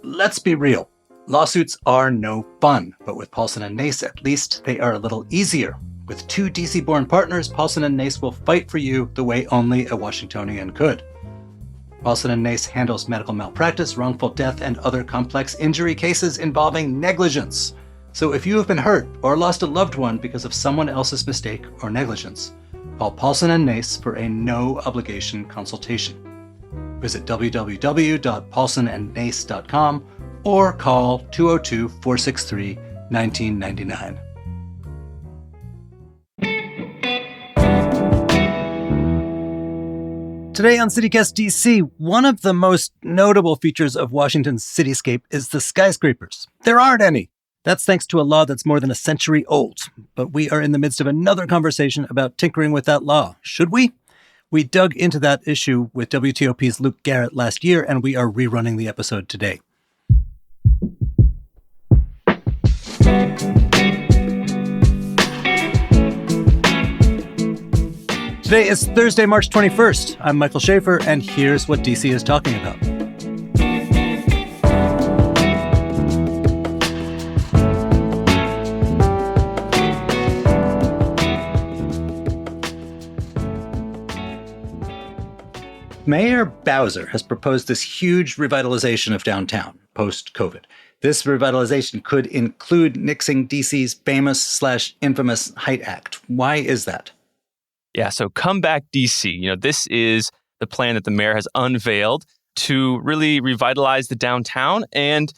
Let's be real. Lawsuits are no fun, but with Paulson & Nace, at least they are a little easier. With two DC-born partners, Paulson & Nace will fight for you the way only a Washingtonian could. Paulson & Nace handles medical malpractice, wrongful death, and other complex injury cases involving negligence. So if you have been hurt or lost a loved one because of someone else's mistake or negligence, call Paulson & Nace for a no-obligation consultation. Visit www.paulsonandnace.com or call 202-463-1999. Today on CityCast DC, one of the most notable features of Washington's cityscape is the skyscrapers. There aren't any. That's thanks to a law that's more than a century old. But we are in the midst of another conversation about tinkering with that law. Should we? We dug into that issue with WTOP's Luke Garrett last year, and we are rerunning the episode today. Today is Thursday, March 21st. I'm Michael Schaefer, and here's what DC is talking about. Mayor Bowser has proposed this huge revitalization of downtown post-COVID. This revitalization could include nixing DC's famous/infamous Height Act. Why is that? Yeah, so Come Back DC. This is the plan that the mayor has unveiled to really revitalize the downtown, and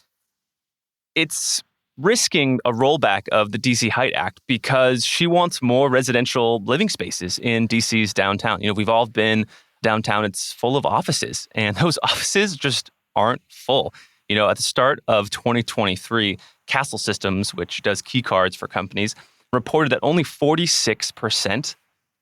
it's risking a rollback of the DC Height Act because she wants more residential living spaces in DC's downtown. We've all been downtown. It's full of offices, and those offices just aren't full. At the start of 2023, Castle Systems, which does key cards for companies, reported that only 46%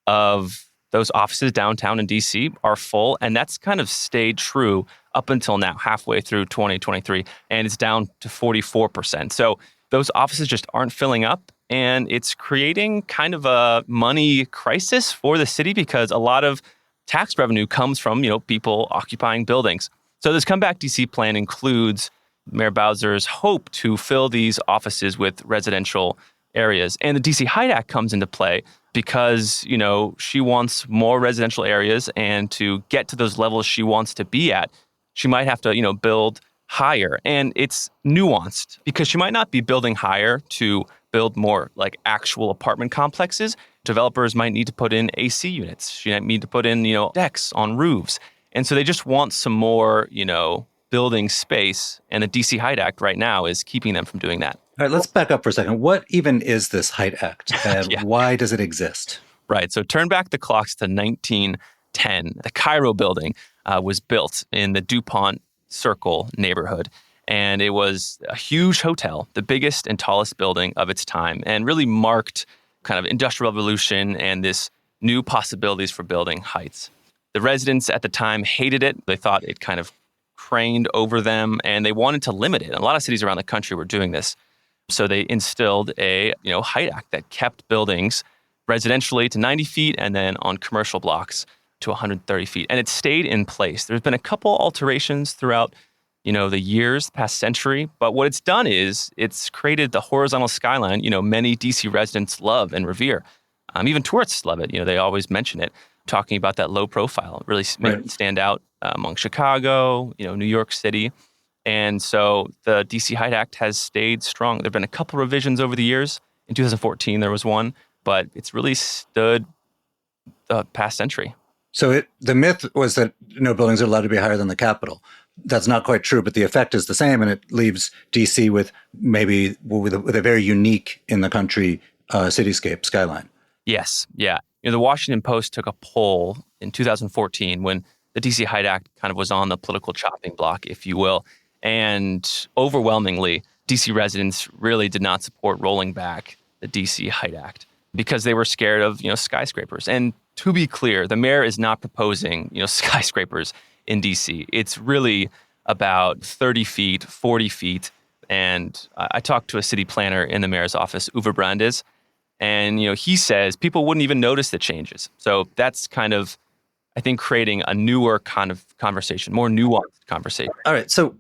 of those offices downtown in DC are full, and that's kind of stayed true up until now, halfway through 2023, and it's down to 44%. So those offices just aren't filling up, and it's creating kind of a money crisis for the city because a lot of tax revenue comes from, people occupying buildings. So this Come Back DC plan includes Mayor Bowser's hope to fill these offices with residential areas. And the DC Height Act comes into play because, she wants more residential areas, and to get to those levels she wants to be at, she might have to, build higher. And it's nuanced because she might not be building higher to build more like actual apartment complexes. Developers might need to put in AC units. She might need to put in, decks on roofs. And so they just want some more, building space. And the DC Height Act right now is keeping them from doing that. All right, let's back up for a second. What even is this Height Act, and why does it exist? Right. So turn back the clocks to 1910. The Cairo building was built in the DuPont Circle neighborhood. And it was a huge hotel, the biggest and tallest building of its time, and really marked kind of industrial revolution and this new possibilities for building heights. The residents at the time hated it. They thought it kind of craned over them, and they wanted to limit it. And a lot of cities around the country were doing this. So they instilled a Height Act that kept buildings residentially to 90 feet and then on commercial blocks to 130 feet. And it stayed in place. There's been a couple alterations throughout the years, past century. But what it's done is it's created the horizontal skyline, many DC residents love and revere. Even tourists love it. They always mention it, talking about that low profile. It really made it stand out among Chicago, New York City. And so the DC Height Act has stayed strong. There have been a couple revisions over the years. In 2014, there was one, but it's really stood the past century. So the myth was that no buildings are allowed to be higher than the Capitol. That's not quite true, but the effect is the same, and it leaves DC with a very unique in the country cityscape skyline. Yes, yeah. The Washington Post took a poll in 2014 when the DC Height Act kind of was on the political chopping block, if you will, and overwhelmingly, DC residents really did not support rolling back the DC Height Act because they were scared of skyscrapers. And to be clear, the mayor is not proposing skyscrapers in DC. It's really about 30 feet, 40 feet. And I talked to a city planner in the mayor's office, Uwe Brandes, and he says people wouldn't even notice the changes. So that's kind of I think creating a newer kind of conversation, more nuanced conversation. All right, so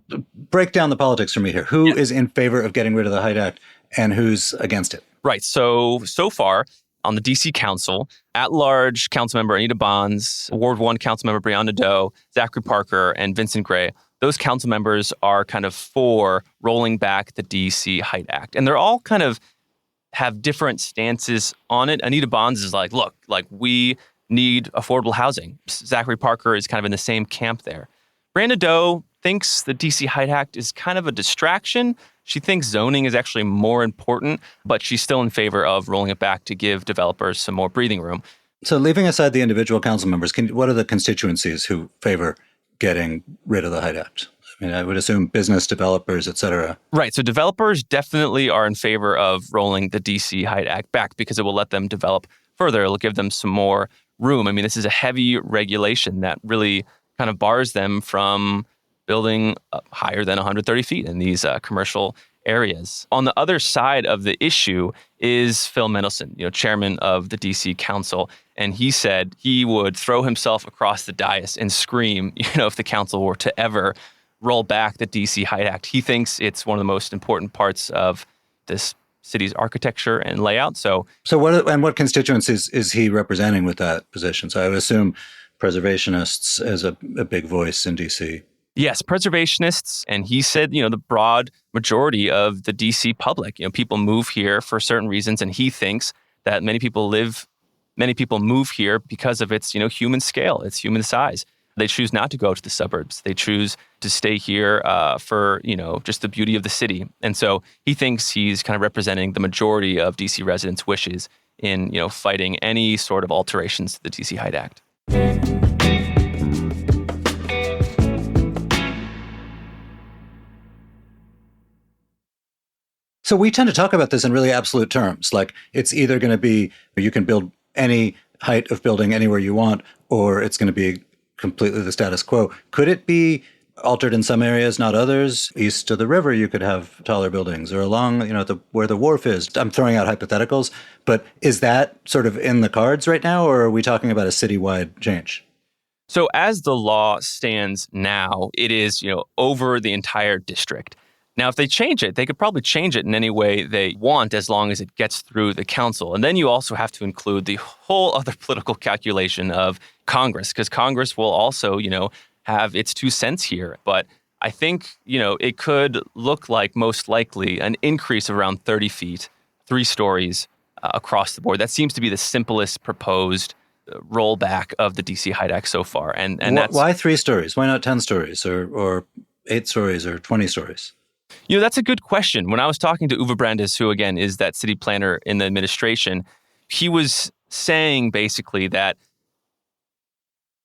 break down the politics for me here. Who is in favor of getting rid of the Hyde Act and who's against it? Right. So far on the DC Council, at-large Councilmember Anita Bonds, Ward 1 Councilmember Breonna Doe, Zachary Parker, and Vincent Gray, those council members are kind of for rolling back the DC Hyde Act. And they're all kind of have different stances on it. Anita Bonds is like, look, like we need affordable housing. Zachary Parker is kind of in the same camp there. Breonna Doe thinks the DC Hyde Act is kind of a distraction. She thinks zoning is actually more important, but she's still in favor of rolling it back to give developers some more breathing room. So leaving aside the individual council members, what are the constituencies who favor getting rid of the Hyde Act? I mean, I would assume business developers, et cetera. Right. So developers definitely are in favor of rolling the DC Hyde Act back because it will let them develop further. It'll give them some more room. I mean, this is a heavy regulation that really kind of bars them from building higher than 130 feet in these commercial areas. On the other side of the issue is Phil Mendelson, chairman of the DC Council. And he said he would throw himself across the dais and scream, if the council were to ever roll back the DC Hyde Act. He thinks it's one of the most important parts of this city's architecture and layout. So what constituencies is he representing with that position? So I would assume preservationists as a big voice in DC. Yes, preservationists. And he said, the broad majority of the DC public, people move here for certain reasons. And he thinks that many people move here because of its, human scale, its human size. They choose not to go to the suburbs. They choose to stay here for, just the beauty of the city. And so he thinks he's kind of representing the majority of DC residents' wishes in, fighting any sort of alterations to the DC Hyde Act. So we tend to talk about this in really absolute terms. Like it's either going to be you can build any height of building anywhere you want, or it's going to be completely the status quo. Could it be altered in some areas, not others? East of the river, you could have taller buildings, or along, where the wharf is. I'm throwing out hypotheticals, but is that sort of in the cards right now, or are we talking about a citywide change? So as the law stands now, it is, over the entire district. Now, if they change it, they could probably change it in any way they want as long as it gets through the council. And then you also have to include the whole other political calculation of Congress, because Congress will also, have its 2 cents here. But I think, it could look like most likely an increase of around 30 feet, 3 stories across the board. That seems to be the simplest proposed rollback of the DC Hyde Act so far. And that's why 3 stories? Why not 10 stories or 8 stories or 20 stories? That's a good question. When I was talking to Uwe Brandes, who again is that city planner in the administration, he was saying basically that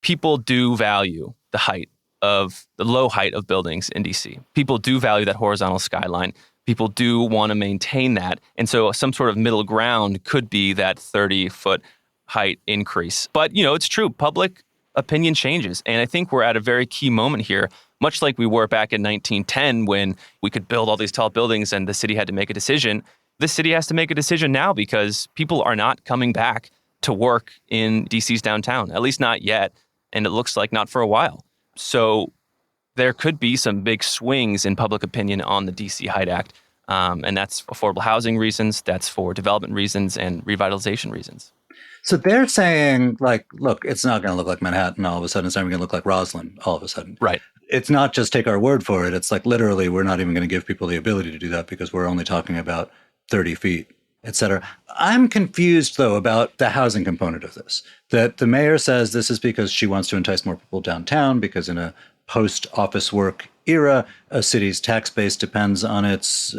people do value the low height of buildings in DC. People do value that horizontal skyline. People do want to maintain that. And so some sort of middle ground could be that 30-foot height increase. But, it's true. Public opinion changes. And I think we're at a very key moment here, much like we were back in 1910 when we could build all these tall buildings and the city had to make a decision. The city has to make a decision now because people are not coming back to work in DC's downtown, at least not yet. And it looks like not for a while. So there could be some big swings in public opinion on the DC Hyde Act. And that's affordable housing reasons, that's for development reasons and revitalization reasons. So they're saying, look, it's not going to look like Manhattan all of a sudden. It's not even going to look like Roslyn all of a sudden. Right. It's not just take our word for it. It's like literally we're not even going to give people the ability to do that because we're only talking about 30 feet, et cetera. I'm confused, though, about the housing component of this. That the mayor says this is because she wants to entice more people downtown because in a post-office work era, a city's tax base depends on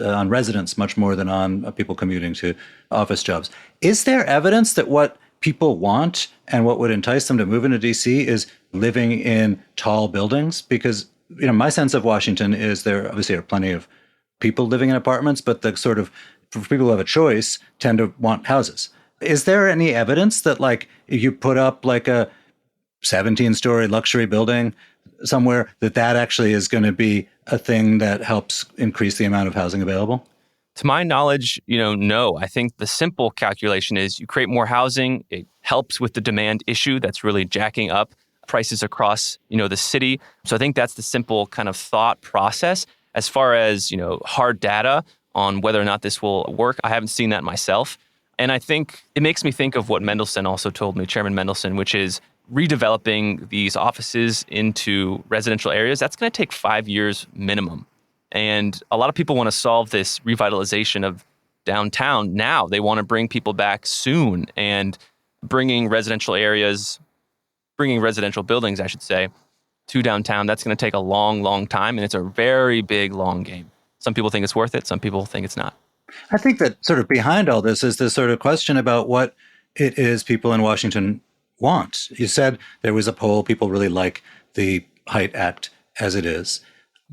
on residents much more than on people commuting to office jobs. Is there evidence that what people want and what would entice them to move into DC is living in tall buildings? Because, my sense of Washington is there obviously are plenty of people living in apartments, but the sort of for people who have a choice tend to want houses. Is there any evidence that you put up a 17-story luxury building somewhere that actually is going to be a thing that helps increase the amount of housing available? To my knowledge, no. I think the simple calculation is you create more housing. It helps with the demand issue that's really jacking up prices across, the city. So I think that's the simple kind of thought process. As far as, hard data on whether or not this will work, I haven't seen that myself. And I think it makes me think of what Mendelsohn also told me, Chairman Mendelsohn, which is redeveloping these offices into residential areas. That's going to take 5 years minimum. And a lot of people want to solve this revitalization of downtown now. They want to bring people back soon, and bringing residential buildings, I should say, to downtown, that's going to take a long, long time. And it's a very big, long game. Some people think it's worth it. Some people think it's not. I think that sort of behind all this is this sort of question about what it is people in Washington want. You said there was a poll, people really like the Height Act as it is.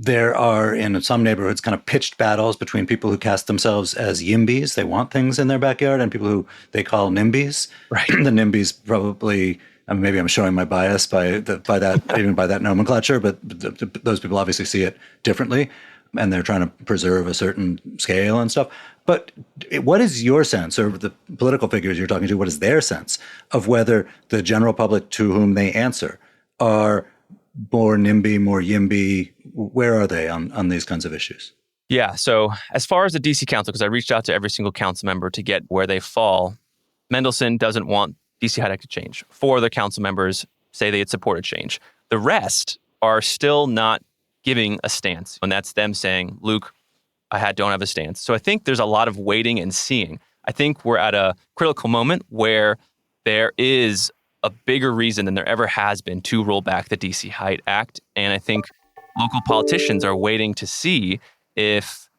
There are, in some neighborhoods, kind of pitched battles between people who cast themselves as YIMBYs, they want things in their backyard, and people who they call NIMBYs. Right. The NIMBYs probably, maybe I'm showing my bias by that even by that nomenclature, but those people obviously see it differently, and they're trying to preserve a certain scale and stuff. But what is your sense, or the political figures you're talking to, what is their sense of whether the general public to whom they answer are more NIMBY, more YIMBY? Where are they on these kinds of issues? Yeah. So as far as the DC Council, because I reached out to every single council member to get where they fall, Mendelsohn doesn't want DC Height Act to change. 4 other council members say they'd support a change. The rest are still not giving a stance. And that's them saying, Luke, don't have a stance. So I think there's a lot of waiting and seeing. I think we're at a critical moment where there is a bigger reason than there ever has been to roll back the DC Height Act. And I think local politicians are waiting to see if,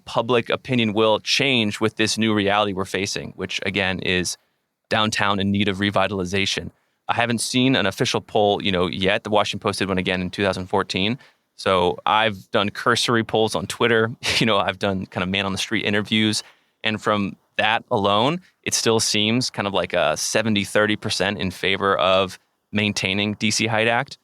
public opinion will change with this new reality we're facing, which again is downtown in need of revitalization. I haven't seen an official poll, yet. The Washington Post did one again in 2014. So I've done cursory polls on Twitter. I've done kind of man on the street interviews. And from that alone, it still seems kind of like a 70-30% in favor of maintaining DC Height Act.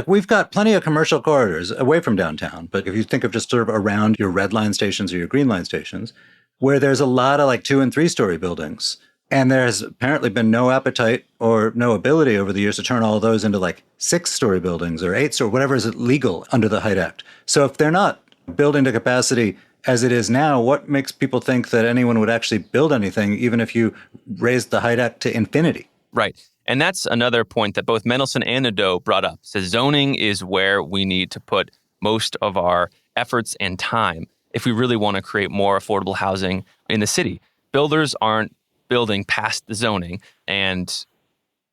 We've got plenty of commercial corridors away from downtown. But if you think of just sort of around your red line stations or your green line stations, where there's a lot of 2- and 3-story buildings, and there has apparently been no appetite or no ability over the years to turn all of those into 6-story buildings or 8-story, whatever is legal under the Height Act. So if they're not building to capacity as it is now, what makes people think that anyone would actually build anything, even if you raised the Height Act to infinity? Right. And that's another point that both Mendelsohn and Nadeau brought up. Says zoning is where we need to put most of our efforts and time if we really want to create more affordable housing in the city. Builders aren't building past the zoning. And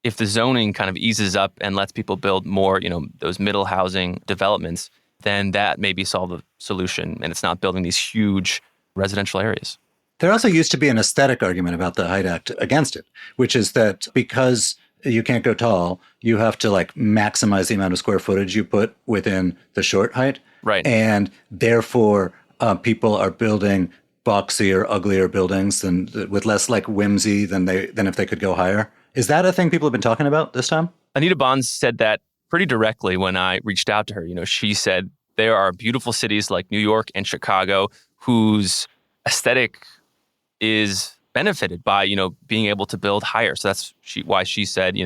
if the zoning kind of eases up and lets people build more, those middle housing developments, then that maybe solve the solution. And it's not building these huge residential areas. There also used to be an aesthetic argument about the Height Act against it, which is that because you can't go tall, you have to maximize the amount of square footage you put within the short height. Right. And therefore, people are building boxier, uglier buildings with less whimsy than if they could go higher. Is that a thing people have been talking about this time? Anita Bonds said that pretty directly when I reached out to her. She said there are beautiful cities like New York and Chicago whose aesthetic is benefited by, being able to build higher. So that's why she said,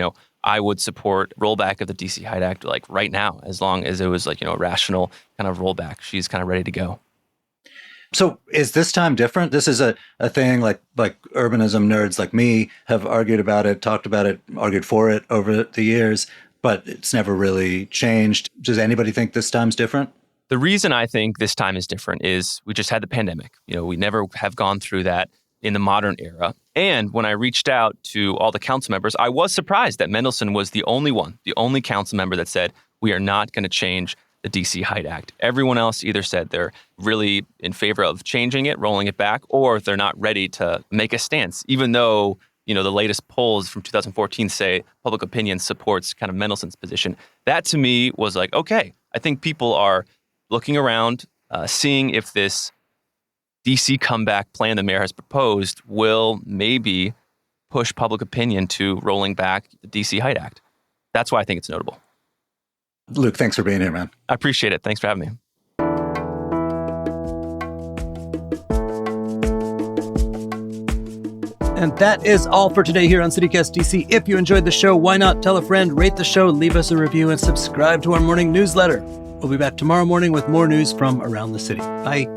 I would support rollback of the DC Height Act right now, as long as it was a rational kind of rollback. She's kind of ready to go. So is this time different? This is a thing like urbanism nerds like me have argued about it, talked about it, argued for it over the years, but it's never really changed. Does anybody think this time's different? The reason I think this time is different is we just had the pandemic. We never have gone through that in the modern era. And when I reached out to all the council members, I was surprised that Mendelsohn was the only council member that said, we are not going to change the DC Height Act. Everyone else either said they're really in favor of changing it, rolling it back, or they're not ready to make a stance, even though, the latest polls from 2014 say public opinion supports kind of Mendelsohn's position. That to me was okay, I think people are looking around, seeing if this DC comeback plan the mayor has proposed will maybe push public opinion to rolling back the DC Height Act. That's why I think it's notable. Luke, thanks for being here, man. I appreciate it. Thanks for having me. And that is all for today here on CityCast DC. If you enjoyed the show, why not tell a friend, rate the show, leave us a review, and subscribe to our morning newsletter. We'll be back tomorrow morning with more news from around the city. Bye.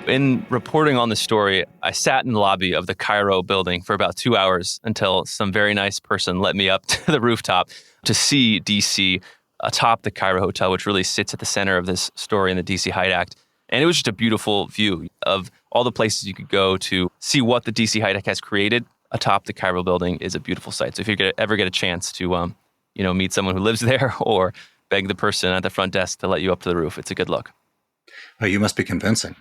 In reporting on the story, I sat in the lobby of the Cairo building for about 2 hours until some very nice person let me up to the rooftop to see DC atop the Cairo Hotel, which really sits at the center of this story in the DC Hyde Act. And it was just a beautiful view of all the places you could go to see what the DC Hyde Act has created. Atop the Cairo building is a beautiful sight. So if you ever get a chance to meet someone who lives there or beg the person at the front desk to let you up to the roof, it's a good look. Oh, you must be convincing.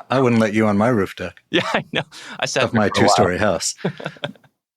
I wouldn't let you on my roof deck. Yeah, I know. I sat of my 2-story house.